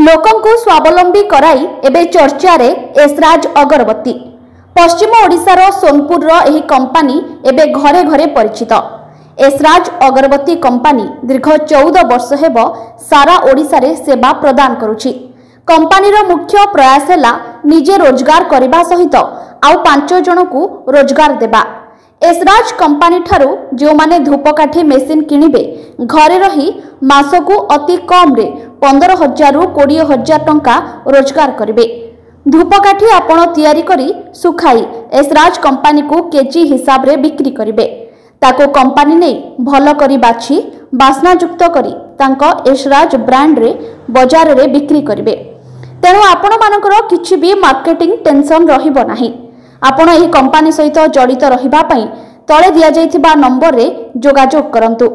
लोकंकु स्वावलंबी कराई एबे चर्चा रे एसराज अगरबत्ती। पश्चिम ओडिशार सोनपुर एही कंपानी एबे घरे घरे परिचित। एसराज अगरबत्ती कंपानी दीर्घ 14 वर्ष हेब सारा ओडिशा रे सेवा प्रदान करुछि। कंपानीर मुख्य प्रयास है निजे रोजगार करने सहित आउ 5 जन को रोजगार देबा। एसराज कंपानी ठारू जो माने धूपकाठी मेसिन किनिबे घरे रही मासकु अति कम रे 15,000 रु 20,000 टंका रोजगार करिवे। धूपकाठी आपण तैयारी करी सुखाई एसराज कंपानी को केजी हिसाब रे बिक्री करिवे। ताको कंपानी नै भल करी बाछि बास्नायुक्त करी तांको एसराज ब्रांड रे बाजार रे बिक्री करिवे। तेणु आपण मानकर किछि भी मार्केटिंग टेंशन रहिबो नाही। आपण एही कंपानी सहित जड़ित रहिबा पई तळे दिया जायथिबा नंबर रे जोगाजोग करंतु।